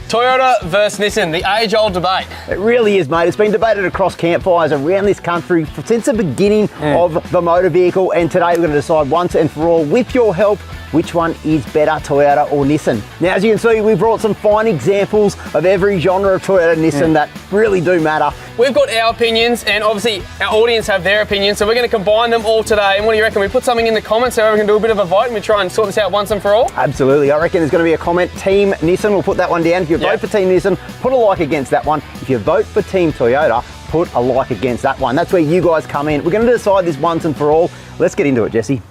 Toyota versus Nissan, the age-old debate. It really is, mate. It's been debated across campfires around this country since the beginning of the motor vehicle, and today we're going to decide once and for all, with your help, which one is better, Toyota or Nissan. Now, as you can see, we've brought some fine examples of every genre of Toyota and Nissan that really do matter. We've got our opinions, and obviously our audience have their opinions, so we're going to combine them all today. And what do you reckon? We put something in the comments so everyone can do a bit of a vote and we try and sort this out once and for all? Absolutely. I reckon there's going to be a comment, Team Nissan. We'll put that one down. If you vote for Team Nissan, put a like against that one. If you vote for Team Toyota, put a like against that one. That's where you guys come in. We're going to decide this once and for all. Let's get into it, Jesse.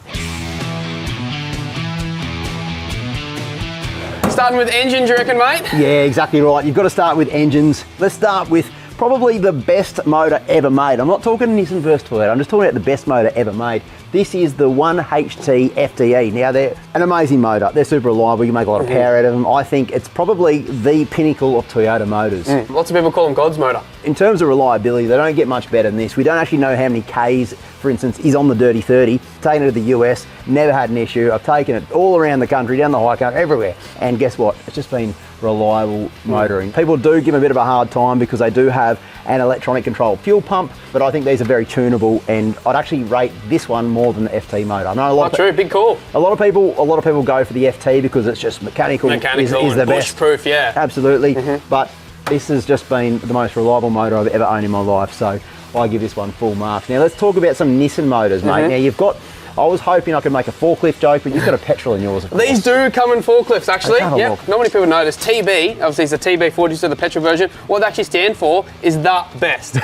Starting with engine, do you reckon, mate? Yeah, exactly right. You've got to start with engines. Let's start with probably the best motor ever made. I'm not talking Nissan versus Toyota. I'm just talking about the best motor ever made. This is the 1HT FDE. Now, they're an amazing motor. They're super reliable. You make a lot of power out of them. I think it's probably the pinnacle of Toyota motors. Lots of people call them God's motor. In terms of reliability, they don't get much better than this. We don't actually know how many Ks, for instance, is on the Dirty 30. Taken it to the US, never had an issue. I've taken it all around the country, down the high country, everywhere. And guess what? It's just been reliable motoring. People do give them a bit of a hard time because they do have an electronic controlled fuel pump, but I think these are very tunable, and I'd actually rate this one more than the FT motor. I know a lot true, big call. A lot of people go for the FT because it's just mechanical is the best. Bush-proof, yeah. Absolutely, but this has just been the most reliable motor I've ever owned in my life, so I give this one full marks. Now let's talk about some Nissan motors, mate. Now you've got, I was hoping I could make a forklift joke, but you've got a petrol in yours, of course. These do come in forklifts, actually. Yep. Not many people know this. TB, obviously it's the TB40, so the petrol version. What they actually stand for is the best.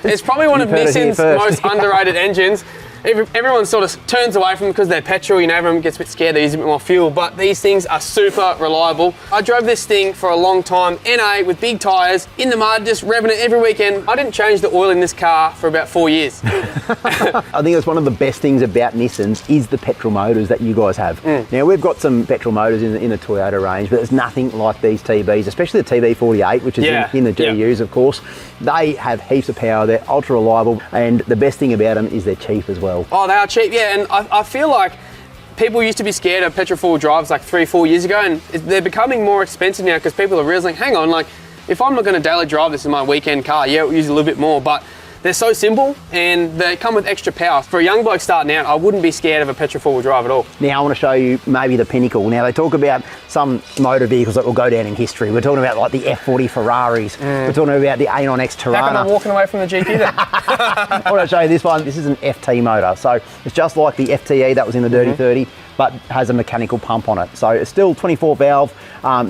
It's probably one of Nissan's most underrated engines. Everyone sort of turns away from them because they're petrol, you know, everyone gets a bit scared, they use a bit more fuel, but these things are super reliable. I drove this thing for a long time, NA with big tyres, in the mud, just revving it every weekend. I didn't change the oil in this car for about 4 years. I think that's one of the best things about Nissans is the petrol motors that you guys have. Now we've got some petrol motors in the Toyota range, but there's nothing like these TBs, especially the TB48, which is in the GUs, of course. They have heaps of power, they're ultra reliable, and the best thing about them is they're cheap as well. Oh, they are cheap, yeah, and I feel like people used to be scared of petrol four-wheel drives like 3-4 years ago, and they're becoming more expensive now because people are realizing, hang on, like, if I'm not going to daily drive this in my weekend car, yeah, we'll use a little bit more, but they're so simple and they come with extra power. For a young bloke starting out, I wouldn't be scared of a petrol four-wheel drive at all. Now, I want to show you maybe the pinnacle. Now, they talk about some motor vehicles that will go down in history. We're talking about like the F40 Ferraris. We're talking about the A9X Tirana. How come I'm walking away from the GP then? I want to show you this one. This is an FT motor. So it's just like the FTE that was in the Dirty 30, but has a mechanical pump on it. So it's still 24 valve.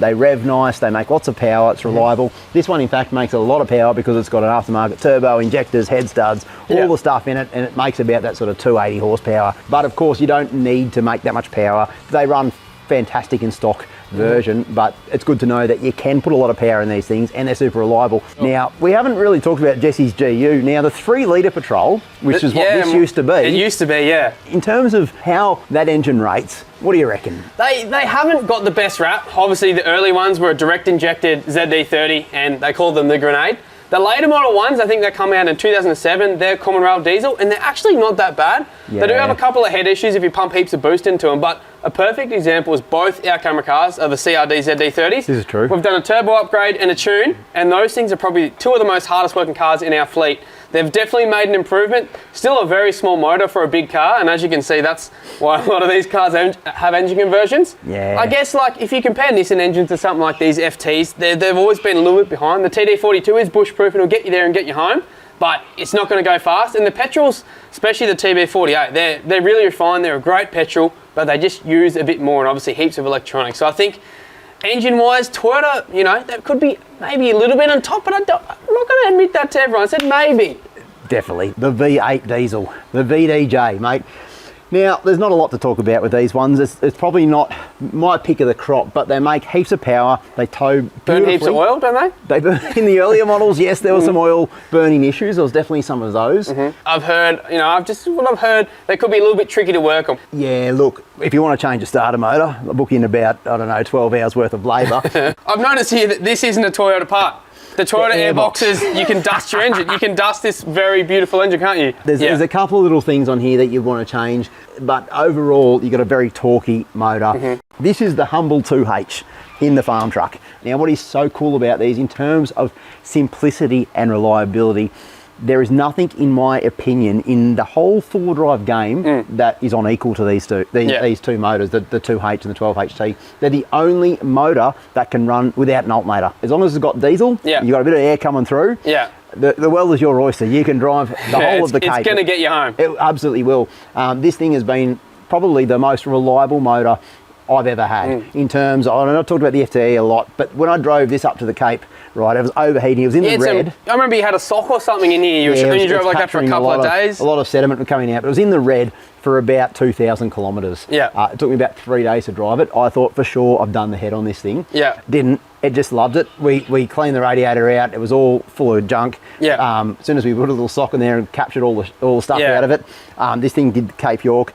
They rev nice, they make lots of power, it's reliable. This one in fact makes a lot of power because it's got an aftermarket turbo, injectors, head studs, all the stuff in it, and it makes about that sort of 280 horsepower. But of course you don't need to make that much power. They run fantastic in stock version, but it's good to know that you can put a lot of power in these things and they're super reliable. Now, we haven't really talked about Jesse's GU. Now, the 3 litre Patrol, which is what this used to be. It used to be, yeah. In terms of how that engine rates, what do you reckon? They haven't got the best rap. Obviously, the early ones were a direct injected ZD30 and they called them the Grenade. The later model ones, I think they come out in 2007, they're common rail diesel, and they're actually not that bad. They do have a couple of head issues if you pump heaps of boost into them, but a perfect example is both our camera cars are the CRD ZD30s. This is true. We've done a turbo upgrade and a tune, and those things are probably 2 of the most hardest working cars in our fleet. They've definitely made an improvement. Still a very small motor for a big car, and as you can see, that's why a lot of these cars have engine conversions. Yeah. I guess, like, if you compare Nissan engines to something like these FTs, they've always been a little bit behind. The TD42 is bush-proof and it'll get you there and get you home, but it's not going to go fast. And the petrols, especially the TB48, they're really refined. They're a great petrol, but they just use a bit more and obviously heaps of electronics. So I think engine-wise, Toyota, you know, that could be maybe a little bit on top, but I'm not going to admit that to everyone. I said maybe. Definitely. The V8 diesel, the VDJ, mate. Now, there's not a lot to talk about with these ones. It's probably not my pick of the crop, but they make heaps of power. They tow beautifully. Burn heaps of oil, don't they? They burn in the earlier models. Yes, there were some oil burning issues. There was definitely some of those. I've heard, you know, what I've heard, they could be a little bit tricky to work on. Yeah, look, if you want to change a starter motor, book in about, I don't know, 12 hours worth of labour. I've noticed here that this isn't a Toyota part. The Toyota Airboxes, you can dust your engine. You can dust this very beautiful engine, can't you? There's a couple of little things on here that you want to change, but overall, you've got a very torquey motor. This is the Humble 2H. in the farm truck. Now, what is so cool about these in terms of simplicity and reliability, there is nothing, in my opinion, in the whole four-wheel drive game that is on equal to these two. These two motors, the 2H and the 12HT. They're the only motor that can run without an alternator. As long as it's got diesel, you've got a bit of air coming through. Yeah. The well is your oyster. You can drive the whole of the Cape. It's going to get you home. It absolutely will. This thing has been probably the most reliable motor I've ever had in terms of, I've talked about the FTE a lot, but when I drove this up to the Cape, right, it was overheating, it was in the red. I remember you had a sock or something in here, you drove like that for a couple of days. A lot of sediment was coming out, but it was in the red for about 2,000 kilometres. Yeah. It took me about 3 days to drive it. I thought for sure I've done the head on this thing. Yeah. Didn't. It just loved it. We cleaned the radiator out. It was all full of junk. Yeah. As soon as we put a little sock in there and captured all the stuff out of it, this thing did Cape York.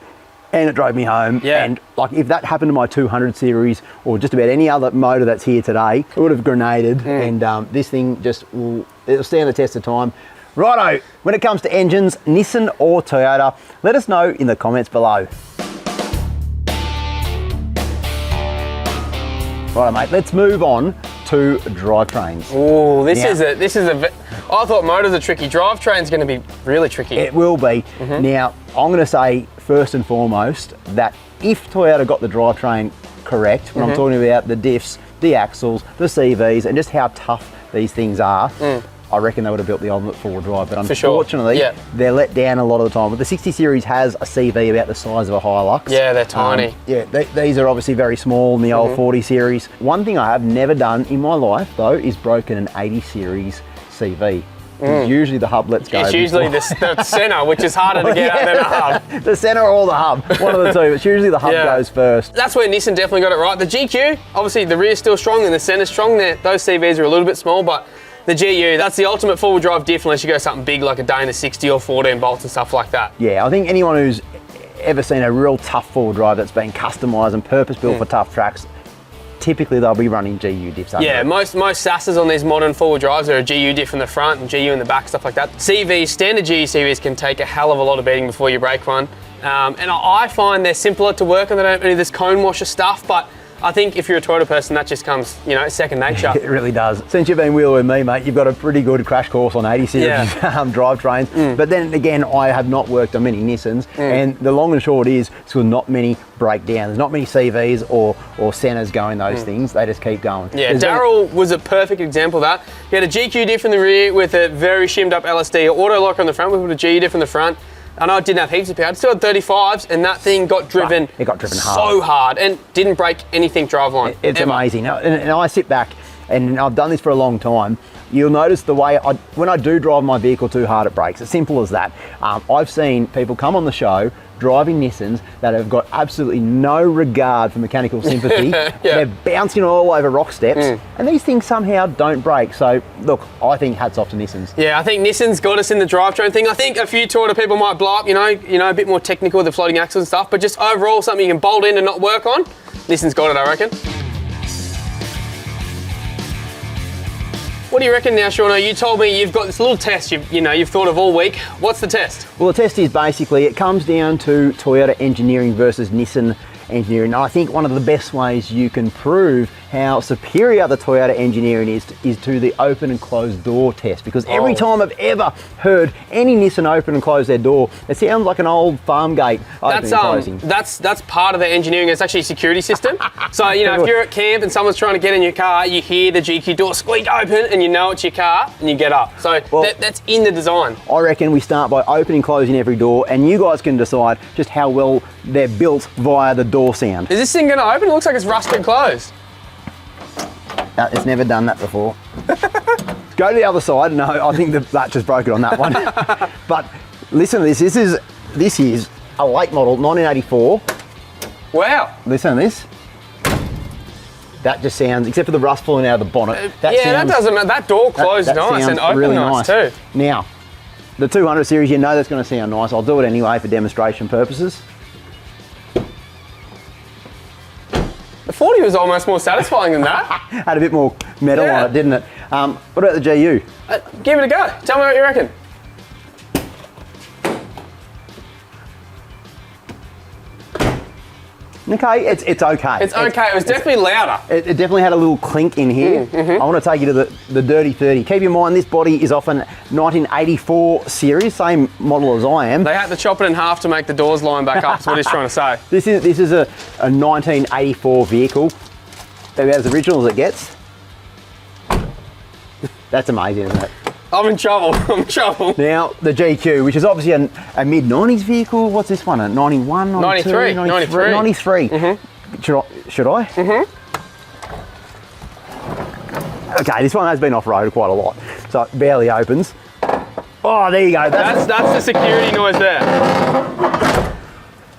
And it drove me home. Yeah. And like if that happened to my 200 series or just about any other motor that's here today, it would have grenaded. And this thing it'll stand the test of time. Righto, when it comes to engines, Nissan or Toyota, let us know in the comments below. Righto, mate, let's move on to drivetrains. Oh, this is a. I thought motors are tricky. Drivetrain's going to be really tricky. It will be. Now, I'm going to say first and foremost that if Toyota got the drivetrain correct, when I'm talking about the diffs, the axles, the CVs, and just how tough these things are, I reckon they would have built the ultimate four-wheel drive. But unfortunately, they're let down a lot of the time. But the 60 series has a CV about the size of a Hilux. Yeah, they're tiny. These are obviously very small in the old 40 series. One thing I have never done in my life, though, is broken an 80 series CV. Usually the hub lets go. It's usually the centre, which is harder to get out than a hub. The centre or the hub, one of the two. It's usually the hub goes first. That's where Nissan definitely got it right. The GQ, obviously the rear's still strong and the centre's strong. Those CVs are a little bit small, but the GU, that's the ultimate four-wheel drive diff unless you go something big like a Dana 60 or 14 bolts and stuff like that. Yeah, I think anyone who's ever seen a real tough four-wheel drive that's been customised and purpose-built for tough tracks, typically they'll be running GU diffs. Yeah, most SASs on these modern four-wheel drives are a GU diff in the front and GU in the back, stuff like that. CVs, standard GU CVs can take a hell of a lot of beating before you break one. And I find they're simpler to work on. They don't do this cone washer stuff, but I think if you're a Toyota person, that just comes, second nature. It really does. Since you've been wheeling with me, mate, you've got a pretty good crash course on 80 series drivetrains. But then again, I have not worked on many Nissans, and the long and short is, so not many break down. There's not many CVs or centers going those things. They just keep going. Yeah, Daryl was a perfect example of that. He had a GQ diff in the rear with a very shimmed up LSD, auto locker on the front, we put a GU diff in the front. I know it didn't have heaps of power. It still had 35s, and that thing got driven. It got driven so hard and didn't break anything driveline. It's ever. Amazing. And I sit back, and I've done this for a long time. You'll notice the way when I do drive my vehicle too hard, it breaks. It's simple as that. I've seen people come on the show driving Nissans that have got absolutely no regard for mechanical sympathy. They're bouncing all over rock steps, and these things somehow don't break. So, look, I think hats off to Nissans. Yeah, I think Nissan's got us in the drivetrain thing. I think a few Toyota people might blow up, a bit more technical with the floating axles and stuff, but just overall something you can bolt in and not work on. Nissan's got it, I reckon. What do you reckon now, Shaun? You told me you've got this little test you've thought of all week. What's the test? Well, the test is basically, it comes down to Toyota engineering versus Nissan engineering. I think one of the best ways you can prove how superior the Toyota engineering is to the open and closed door test, because every time I've ever heard any Nissan open and close their door, it sounds like an old farm gate opening and closing. That's part of the engineering. It's actually a security system. So if you're at camp and someone's trying to get in your car, you hear the GQ door squeak open and you know it's your car and you get up. So that's in the design. I reckon we start by opening and closing every door, and you guys can decide just how well they're built via the door sound. Is this thing going to open? It looks like it's rusted closed. No, it's never done that before. Go to the other side. No, I think the latch is broken on that one. But listen to this. This is a late model, 1984. Wow. Listen to this. That just sounds, except for the rust falling out of the bonnet. That doesn't matter. That door closed nice and open really nice too. Now, the 200 series, that's going to sound nice. I'll do it anyway for demonstration purposes. The 40 was almost more satisfying than that. Had a bit more metal on it, didn't it? What about the GU? Give it a go. Tell me what you reckon. Okay, it's okay. It's okay. It was definitely louder. It definitely had a little clink in here. I want to take you to the Dirty 30. Keep in mind, this body is off a 1984 series, same model as I am. They had to chop it in half to make the doors line back up, is what he's trying to say. This is a 1984 vehicle. About as original as it gets. That's amazing, isn't it? I'm in trouble. I'm in trouble. Now, the GQ, which is obviously a mid-90s vehicle. What's this one? A 91, 92, 93. 93. Should I? Okay, this one has been off-roaded quite a lot, so it barely opens. Oh, there you go. That's the security noise there.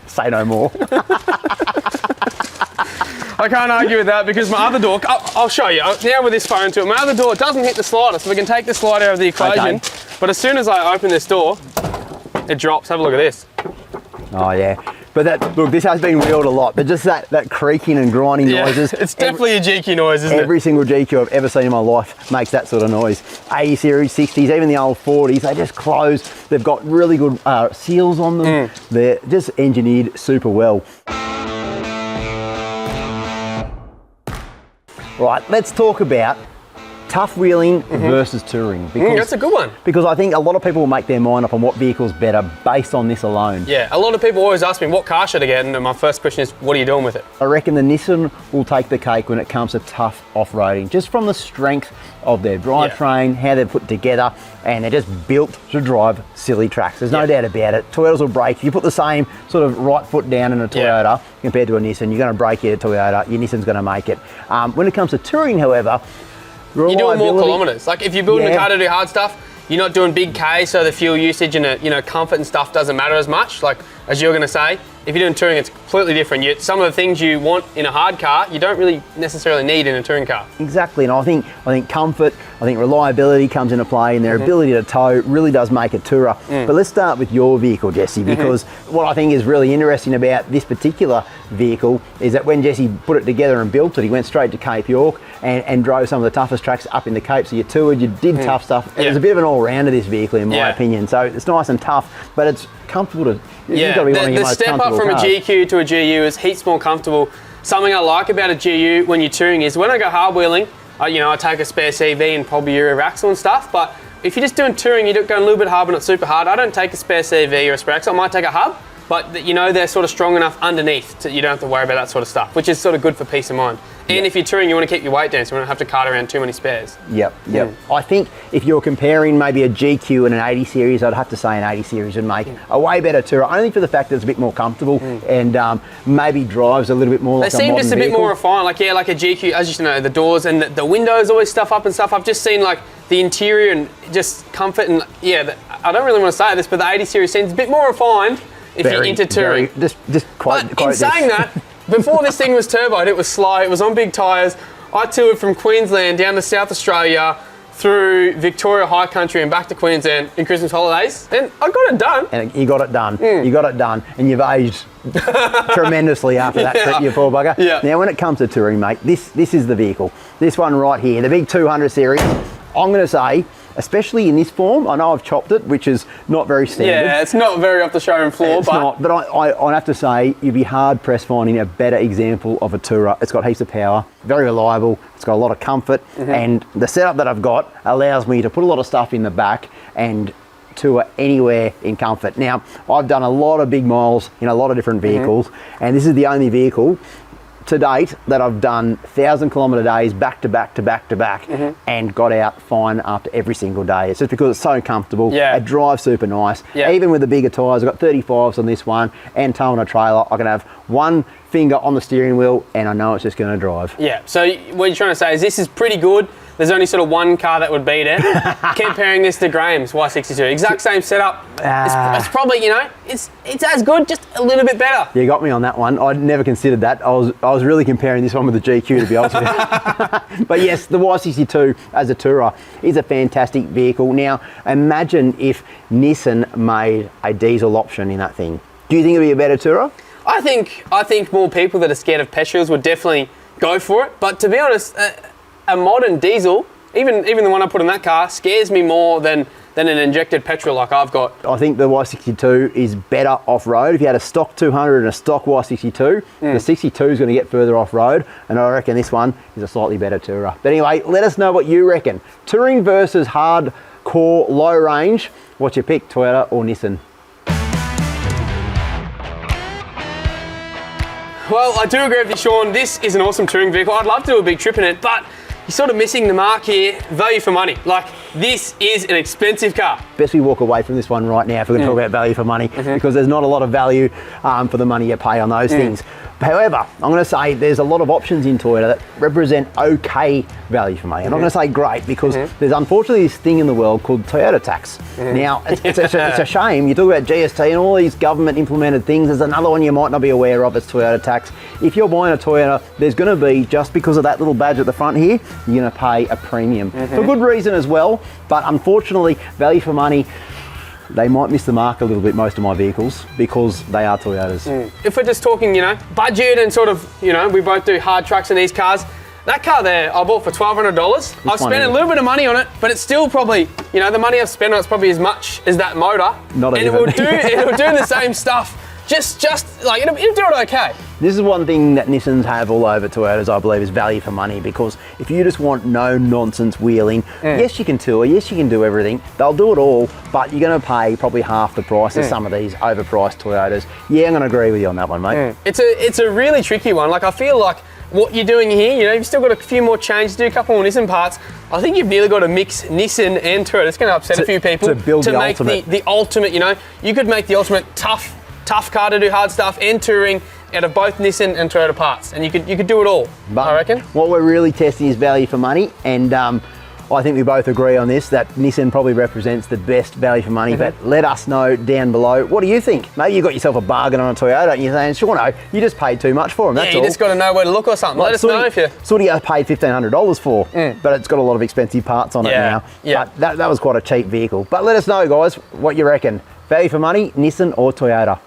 Say no more. I can't argue with that because my other door, I'll show you, now with this phone to it, my other door doesn't hit the slider, so we can take the slider out of the equation. Okay. But as soon as I open this door, it drops. Have a look at this. Oh yeah. But look, this has been wheeled a lot, but just that creaking and grinding noises. It's definitely a GQ noise, isn't it? Every single GQ I've ever seen in my life makes that sort of noise. 80 series, 60s, even the old 40s, they just close. They've got really good seals on them. They're just engineered super well. Right, let's talk about tough wheeling versus touring. Because, that's a good one. Because I think a lot of people will make their mind up on what vehicle's better based on this alone. Yeah, a lot of people always ask me, what car should I get? And my first question is, what are you doing with it? I reckon the Nissan will take the cake when it comes to tough off-roading, just from the strength of their drivetrain, how they're put together, and they're just built to drive silly tracks. There's no doubt about it. Toyotas will brake. If you put the same sort of right foot down in a Toyota compared to a Nissan, you're going to brake your Toyota, your Nissan's going to make it. When it comes to touring, however, you're doing more kilometres. Like if you're building a car to do hard stuff, you're not doing big K, so the fuel usage and comfort and stuff doesn't matter as much. Like as you're going to say, if you're doing touring, it's completely different. Some of the things you want in a hard car, you don't really necessarily need in a touring car. Exactly, and I think comfort, I think reliability comes into play, and their ability to tow really does make a tourer. But let's start with your vehicle, Jesse, because what I think is really interesting about this particular vehicle is that when Jesse put it together and built it, he went straight to Cape York and drove some of the toughest tracks up in the Cape. So you toured, you did tough stuff. It was a bit of an all-rounder, this vehicle, in my opinion. So it's nice and tough, but it's comfortable to. The step up from a GQ to a GU is heaps more comfortable. Something I like about a GU when you're touring is when I go hard wheeling, I take a spare CV and probably Euro axle and stuff. But if you're just doing touring, you're going a little bit hard but not super hard. I don't take a spare CV or a spare axle. I might take a hub, but they're sort of strong enough underneath you don't have to worry about that sort of stuff, which is sort of good for peace of mind. And if you're touring, you want to keep your weight down, so you don't have to cart around too many spares. Yep. I think if you're comparing maybe a GQ and an 80 series, I'd have to say an 80 series would make a way better tourer, only for the fact that it's a bit more comfortable and maybe drives a little bit more like a modern vehicle. They seem just a bit more refined, like a GQ, as you know, the doors and the windows always stuff up and stuff. I've just seen like the interior and just comfort and I don't really want to say this, but the 80 series seems a bit more refined if you're into touring. Saying that, before this thing was turboed, it was slow, it was on big tyres. I toured from Queensland down to South Australia, through Victoria High Country and back to Queensland in Christmas holidays, and I got it done. And you got it done. You got it done, and you've aged tremendously after that trip, you poor bugger. Now, when it comes to touring, mate, this is the vehicle. This one right here, the big 200 series, I'm going to say, especially in this form, I know I've chopped it, which is not very standard. Yeah, it's not very off the showroom floor. It's not, but I have to say, you'd be hard-pressed finding a better example of a tourer. It's got heaps of power, very reliable, it's got a lot of comfort, and the setup that I've got allows me to put a lot of stuff in the back and tour anywhere in comfort. Now, I've done a lot of big miles in a lot of different vehicles, and this is the only vehicle to date that I've done 1,000-kilometre days back to back to back to back and got out fine after every single day. It's just because it's so comfortable. It drives super nice. Even with the bigger tyres, I've got 35s on this one and towing a trailer, I can have one finger on the steering wheel and I know it's just going to drive. Yeah, so what you're trying to say is this is pretty good. There's only sort of one car that would beat it. Comparing this to Graham's Y62, exact same setup. It's probably, it's as good, just a little bit better. You got me on that one. I'd never considered that. I was really comparing this one with the GQ, to be honest with you. But yes, the Y62 as a tourer is a fantastic vehicle. Now, imagine if Nissan made a diesel option in that thing. Do you think it'd be a better tourer? I think more people that are scared of petrols would definitely go for it. But to be honest, a modern diesel, even the one I put in that car, scares me more than than an injected petrol like I've got. I think the Y62 is better off-road. If you had a stock 200 and a stock Y62, the 62 is going to get further off-road, and I reckon this one is a slightly better tourer. But anyway, let us know what you reckon. Touring versus hardcore low range. What's your pick, Toyota or Nissan? Well, I do agree with you, Shaun. This is an awesome touring vehicle. I'd love to do a big trip in it, but you're sort of missing the mark here. Value for money. Like, this is an expensive car. Best we walk away from this one right now if we're going to talk about value for money, because there's not a lot of value for the money you pay on those things. However, I'm going to say there's a lot of options in Toyota that represent okay value for money. I'm not going to say great, because there's unfortunately this thing in the world called Toyota tax. Now, it's a shame. You talk about GST and all these government implemented things. There's another one you might not be aware of, it's Toyota tax. If you're buying a Toyota, there's going to be, just because of that little badge at the front here, you're going to pay a premium. For good reason as well, but unfortunately, value for money, they might miss the mark a little bit, most of my vehicles, because they are Toyotas. If we're just talking, you know, budget and sort of, you know, we both do hard trucks in these cars. That car there, I bought for $1,200. I've spent a little bit of money on it, but it's still probably, you know, the money I've spent on it's probably as much as that motor. Not even. And it'll do the same stuff. Just like, it'll do it okay. This is one thing that Nissans have all over Toyotas, I believe, is value for money, because if you just want no nonsense wheeling, yes, you can tour, yes, you can do everything. They'll do it all, but you're going to pay probably half the price of some of these overpriced Toyotas. Yeah, I'm going to agree with you on that one, mate. It's a really tricky one. Like, I feel like what you're doing here, you know, you've still got a few more changes to do, a couple more Nissan parts. I think you've nearly got to mix Nissan and Toyota. It's going to upset a few people. To build the make ultimate. the ultimate, you know. You could make the ultimate tough car to do hard stuff and touring out of both Nissan and Toyota parts, and you could do it all, but I reckon. What we're really testing is value for money, and I think we both agree on this, that Nissan probably represents the best value for money, but let us know down below. What do you think? Maybe you got yourself a bargain on a Toyota and you're saying, sure, no, you just paid too much for them, that's all. You just got to know where to look or something. Let us know if you... Sort of paid $1,500 for, but it's got a lot of expensive parts on it now. But that was quite a cheap vehicle. But let us know, guys, what you reckon. Value for money, Nissan or Toyota?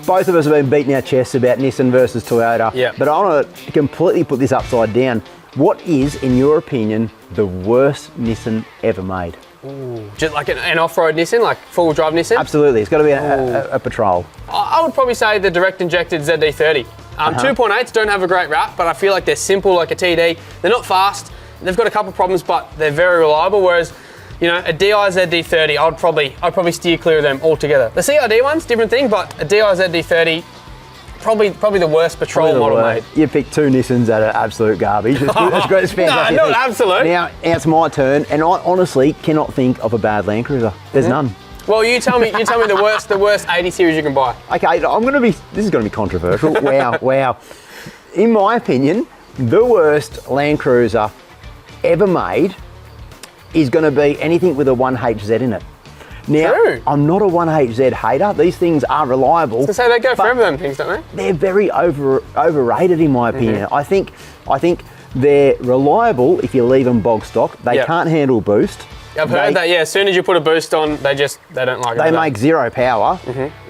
Both of us have been beating our chests about Nissan versus Toyota, but I want to completely put this upside down. What is, in your opinion, the worst Nissan ever made? Just like an off-road Nissan, like full drive Nissan? Absolutely, it's got to be a patrol. I would probably say the direct injected ZD30. 2.8s don't have a great rap, but I feel like they're simple like a TD. They're not fast, they've got a couple problems, but they're very reliable, whereas you know, a DI ZD30, I'd probably steer clear of them altogether. The CRD one's different thing, but a DI ZD30, probably the worst patrol model made. You picked two Nissans that are absolute garbage. It's fantastic. No, not absolute. Now it's my turn, and I honestly cannot think of a bad Land Cruiser. There's none. Well, you tell me the worst 80 series you can buy. Okay, this is gonna be controversial. Wow. In my opinion, the worst Land Cruiser ever made is going to be anything with a 1HZ in it. Now, I'm not a 1HZ hater. These things are reliable. I was going to say, they go for them things, don't they? They're very overrated, in my opinion. I think they're reliable if you leave them bog stock. They can't handle boost. I've heard that, yeah. As soon as you put a boost on, they don't like it. They make zero power.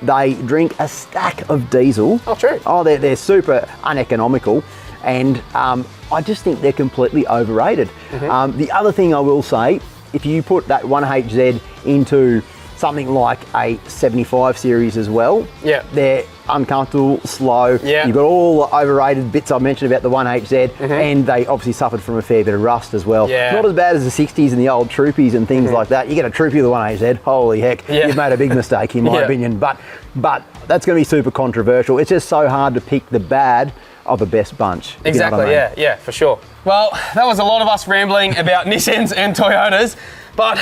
They drink a stack of diesel. Oh, true. Oh, they're super uneconomical. And I just think they're completely overrated. The other thing I will say, if you put that 1HZ into something like a 75 series as well, they're uncomfortable, slow. You've got all the overrated bits I mentioned about the 1HZ, and they obviously suffered from a fair bit of rust as well. Not as bad as the 60s and the old Troopies and things like that. You get a Troopy with a 1HZ, holy heck, you've made a big mistake in my opinion. But that's going to be super controversial. It's just so hard to pick the bad of the best bunch. Exactly, yeah, for sure. Well, that was a lot of us rambling about Nissans and Toyotas, but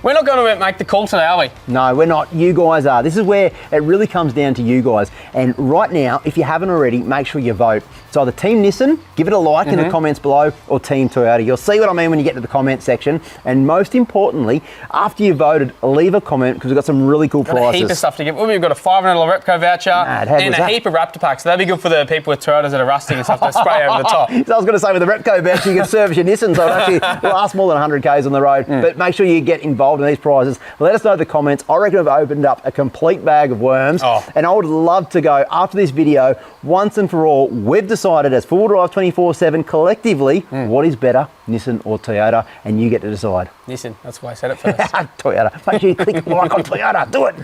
we're not going to make the call today, are we? No, we're not. You guys are. This is where it really comes down to you guys. And right now, if you haven't already, make sure you vote. It's either Team Nissan, give it a like in the comments below, or Team Toyota. You'll see what I mean when you get to the comment section. And most importantly, after you voted, leave a comment, because we've got some really cool prices. A heap of stuff to give. We've got a $500 Repco voucher and a heap of Raptor packs. So that'd be good for the people with Toyotas that are rusting and stuff to spray over the top. So I was going to say, with the Repco voucher, you can service your Nissan, so it actually lasts more than 100 Ks on the road. But make sure you get involved in these prizes. Let us know in the comments. I reckon I've opened up a complete bag of worms. And I would love to go, after this video, once and for all, we've decided decided as four-wheel drive 24/7 collectively, what is better, Nissan or Toyota, and you get to decide. Nissan, that's why I said it first. Toyota. Make sure you click like on Toyota. Do it.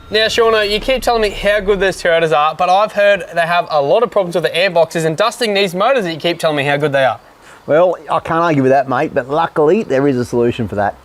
Now, Shaun, you keep telling me how good these Toyotas are, but I've heard they have a lot of problems with the airboxes and dusting these motors that you keep telling me how good they are. Well, I can't argue with that, mate, but luckily there is a solution for that.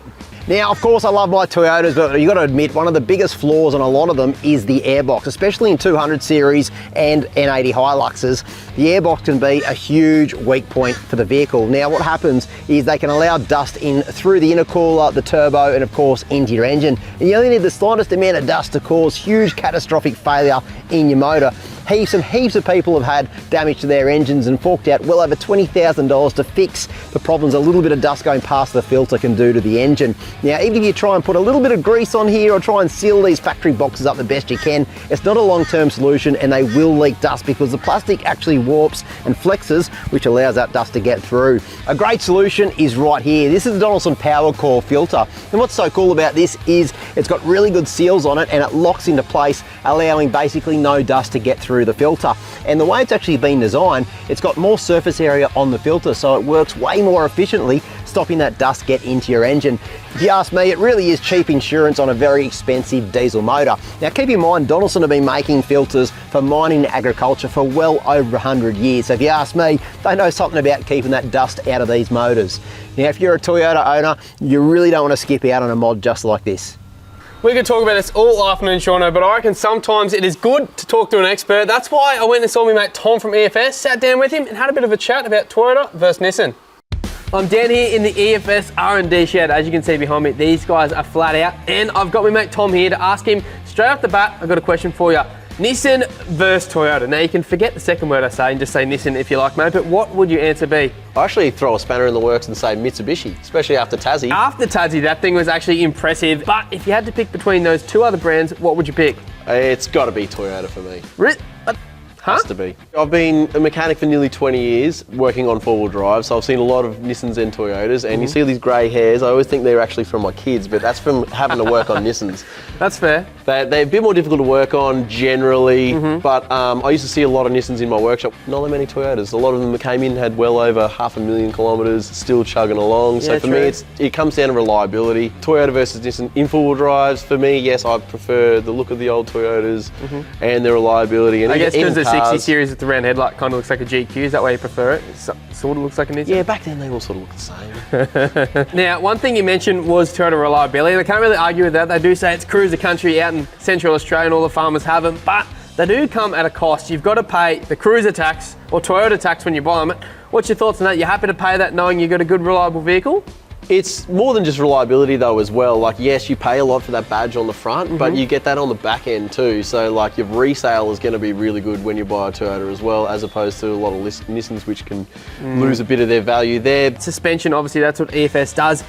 Now, of course, I love my Toyotas, but you've got to admit, one of the biggest flaws on a lot of them is the airbox, especially in 200 series and N80 Hiluxes. The airbox can be a huge weak point for the vehicle. Now, what happens is they can allow dust in through the intercooler, the turbo, and of course, into your engine. And you only need the slightest amount of dust to cause huge catastrophic failure in your motor. Heaps and heaps of people have had damage to their engines and forked out well over $20,000 to fix the problems a little bit of dust going past the filter can do to the engine. Now, even if you try and put a little bit of grease on here or try and seal these factory boxes up the best you can, it's not a long-term solution and they will leak dust because the plastic actually warps and flexes, which allows that dust to get through. A great solution is right here. This is the Donaldson Power Core filter. And what's so cool about this is it's got really good seals on it and it locks into place, allowing basically no dust to get through the filter. And the way it's actually been designed, it's got more surface area on the filter, so it works way more efficiently, stopping that dust get into your engine. If you ask me, it really is cheap insurance on a very expensive diesel motor. Now keep in mind, Donaldson have been making filters for mining and agriculture for well over 100 years. So if you ask me, they know something about keeping that dust out of these motors. Now if you're a Toyota owner, you really don't want to skip out on a mod just like this. We could talk about this all afternoon, Shaun, but I reckon sometimes it is good to talk to an expert. That's why I went and saw my mate Tom from EFS, sat down with him and had a bit of a chat about Toyota versus Nissan. I'm down here in the EFS R&D shed. As you can see behind me, these guys are flat out, and I've got my mate Tom here to ask him straight off the bat. I've got a question for you. Nissan versus Toyota. Now you can forget the second word I say and just say Nissan if you like, mate, but what would your answer be? I actually throw a spanner in the works and say Mitsubishi, especially after Tassie. After Tassie, that thing was actually impressive, but if you had to pick between those two other brands, what would you pick? It's got to be Toyota for me. Huh? Has to be. I've been a mechanic for nearly 20 years working on four-wheel drive, so I've seen a lot of Nissans and Toyotas, and you see these grey hairs. I always think they're actually from my kids, but that's from having to work on Nissans. That's fair. They're a bit more difficult to work on generally, but I used to see a lot of Nissans in my workshop. Not that many Toyotas. A lot of them came in, had well over 500,000 kilometres, still chugging along. So for me, it comes down to reliability. Toyota versus Nissan in four-wheel drives. For me, yes, I prefer the look of the old Toyotas and their reliability. And I guess because the 60 series with the round headlight kind of looks like a GQ. Is that why you prefer it? Sort of looks like a Nissan? Yeah, back then they all sort of looked the same. Now, one thing you mentioned was Toyota reliability. I can't really argue with that. They do say it's cruiser country out in Central Australia and all the farmers have them, but they do come at a cost. You've got to pay the cruiser tax or Toyota tax when you buy them. What's your thoughts on that? You happy to pay that knowing you've got a good, reliable vehicle? It's more than just reliability though as well. Like yes, you pay a lot for that badge on the front, but you get that on the back end too. So like your resale is going to be really good when you buy a Toyota as well, as opposed to a lot of Nissans which can lose a bit of their value there. Suspension, obviously that's what EFS does.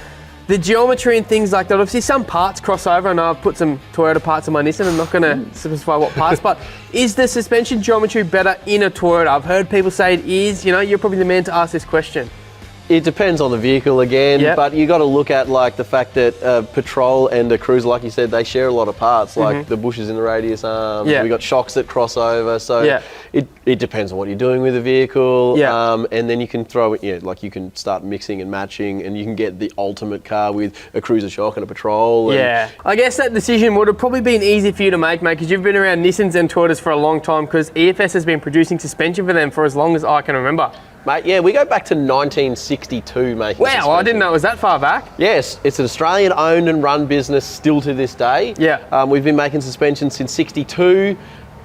The geometry and things like that, obviously some parts cross over. I know I've put some Toyota parts in my Nissan. I'm not going to specify what parts, but is the suspension geometry better in a Toyota? I've heard people say it is. You know, you're probably the man to ask this question. It depends on the vehicle again, but you got to look at like the fact that Patrol and a Cruiser, like you said, they share a lot of parts, like the bushes in the radius arms. We got shocks that cross over, so it depends on what you're doing with the vehicle. And then you can throw it, like you can start mixing and matching, and you can get the ultimate car with a Cruiser shock and a Patrol. And I guess that decision would have probably been easy for you to make, mate, because you've been around Nissans and Toyotas for a long time, because EFS has been producing suspension for them for as long as I can remember. Mate, we go back to 1962 making suspension. Wow, I didn't know it was that far back. Yes, it's an Australian owned and run business still to this day. We've been making suspension since 62.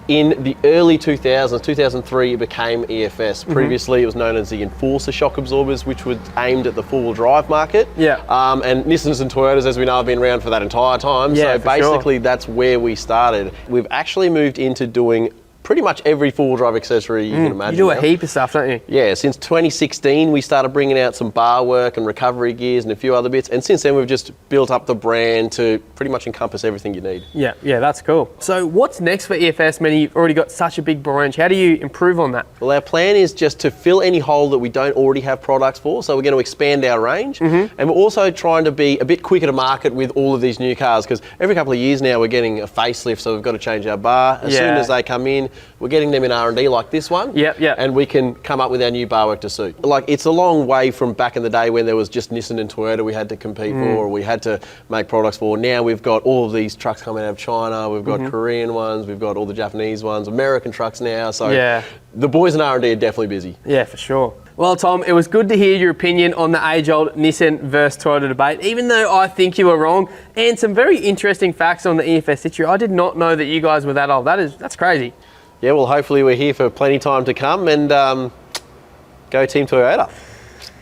In the early 2000s, 2003, it became EFS. Previously, it was known as the Enforcer shock absorbers, which were aimed at the four-wheel drive market. And Nissans and Toyotas, as we know, have been around for that entire time. So basically, that's where we started. We've actually moved into doing pretty much every four-wheel drive accessory you can imagine. You do a heap of stuff, don't you? Yeah, since 2016 we started bringing out some bar work and recovery gears and a few other bits, and since then we've just built up the brand to pretty much encompass everything you need. Yeah, that's cool. So what's next for EFS? I mean, you've already got such a big branch. How do you improve on that? Well, our plan is just to fill any hole that we don't already have products for, so we're going to expand our range, and we're also trying to be a bit quicker to market with all of these new cars, because every couple of years now we're getting a facelift, so we've got to change our bar. As soon as they come in, we're getting them in R&D like this one. Yep. And we can come up with our new bar work to suit. Like, it's a long way from back in the day when there was just Nissan and Toyota we had to compete for, or we had to make products for. Now we've got all of these trucks coming out of China, we've got Korean ones, we've got all the Japanese ones, American trucks now. So the boys in R&D are definitely busy. Yeah, for sure. Well, Tom, it was good to hear your opinion on the age-old Nissan versus Toyota debate, even though I think you were wrong, and some very interesting facts on the EFS Citroën. I did not know that you guys were that old. That's crazy. Yeah, well, hopefully we're here for plenty of time to come, and go Team Toyota.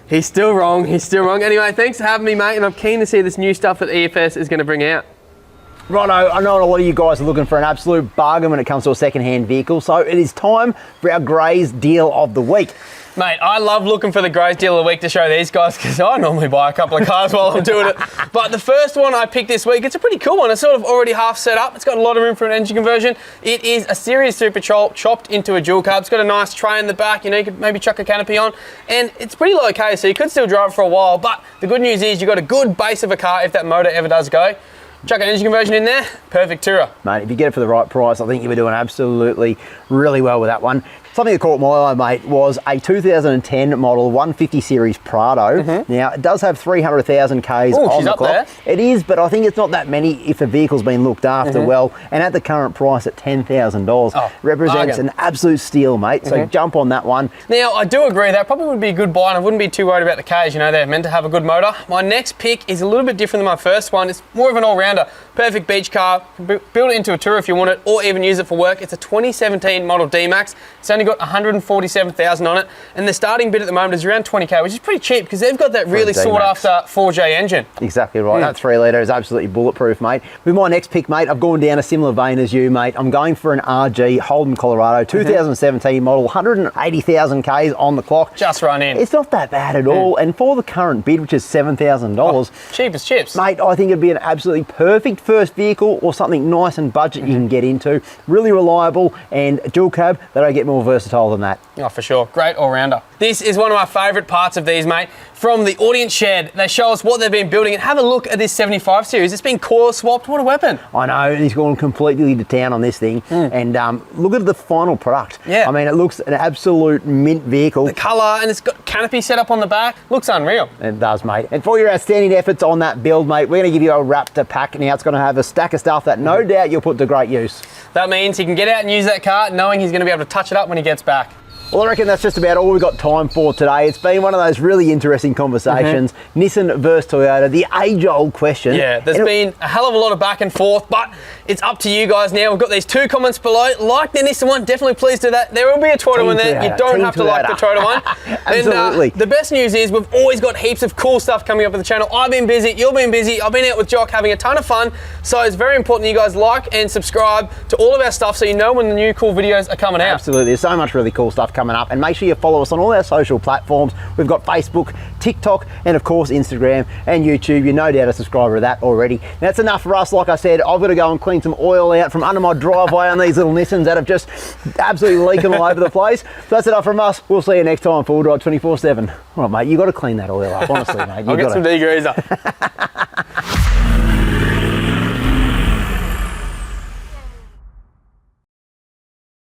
He's still wrong. Anyway, thanks for having me, mate, and I'm keen to see this new stuff that EFS is going to bring out. Righto, I know a lot of you guys are looking for an absolute bargain when it comes to a second-hand vehicle, so it is time for our Gray's Deal of the Week. Mate, I love looking for the Gray's Deal of the Week to show these guys because I normally buy a couple of cars while I'm doing it. But the first one I picked this week, it's a pretty cool one. It's sort of already half set up. It's got a lot of room for an engine conversion. It is a Series Super chopped into a dual cab. It's got a nice tray in the back. You know, you could maybe chuck a canopy on. And it's pretty low K, so you could still drive it for a while. But the good news is you've got a good base of a car if that motor ever does go. Chuck an engine conversion in there, perfect tourer. Mate, if you get it for the right price, I think you'll be doing absolutely really well with that one. Something that caught my eye, mate, was a 2010 model 150 series Prado. Now, it does have 300,000 Ks on the clock. There. It is, but I think it's not that many if the vehicle's been looked after well. And at the current price at $10,000, represents an absolute steal, mate. So jump on that one. Now, I do agree that probably would be a good buy, and I wouldn't be too worried about the Ks. You know, they're meant to have a good motor. My next pick is a little bit different than my first one. It's more of an all-rounder. Perfect beach car. Build it into a tour if you want it, or even use it for work. It's a 2017 model D-Max. It's only got 147,000 on it, and the starting bid at the moment is around 20k, which is pretty cheap because they've got that really sought after 4J engine. Exactly right. That 3 litre is absolutely bulletproof, mate. With my next pick, mate, I've gone down a similar vein as you, mate. I'm going for an RG Holden Colorado 2017 model, 180,000 Ks on the clock. Just run in. It's not that bad at all, and for the current bid, which is $7,000, cheap as chips, mate. I think it'd be an absolutely perfect first vehicle or something nice and budget you can get into. Really reliable and dual cab. They don't get more versatile than that. Oh, for sure. Great all-rounder. This is one of my favourite parts of these, mate. From the audience shed, they show us what they've been building, and have a look at this 75 series. It's been coil swapped. What a weapon. I know, he's gone completely to town on this thing. And look at the final product. Yeah. I mean, it looks an absolute mint vehicle. The colour, and it's got canopy set up on the back. Looks unreal. It does, mate. And for your outstanding efforts on that build, mate, we're going to give you a Raptor pack. Now, it's going to have a stack of stuff that no doubt you'll put to great use. That means he can get out and use that car knowing he's going to be able to touch it up when he gets back. Well, I reckon that's just about all we've got time for today. It's been one of those really interesting conversations. Nissan versus Toyota, the age-old question. Yeah, there's been a hell of a lot of back and forth, but it's up to you guys now. We've got these 2 comments below. Like the Nissan one, definitely please do that. There will be a Toyota one there. You don't have to like the Toyota one. Absolutely. And, the best news is we've always got heaps of cool stuff coming up on the channel. I've been busy, you've been busy. I've been out with Jock having a ton of fun. So it's very important that you guys like and subscribe to all of our stuff so you know when the new cool videos are coming out. Absolutely. There's so much really cool stuff coming up. And make sure you follow us on all our social platforms. We've got Facebook, TikTok, and of course Instagram and YouTube. You're no doubt a subscriber of that already. Now, that's enough for us. Like I said, I've got to go and clean some oil out from under my driveway on these little Nissans that have just absolutely leaking all over the place. So that's enough from us. We'll see you next time for Drive 24/7. All right, mate, you got to clean that oil up, honestly, mate. I'll get some degreaser.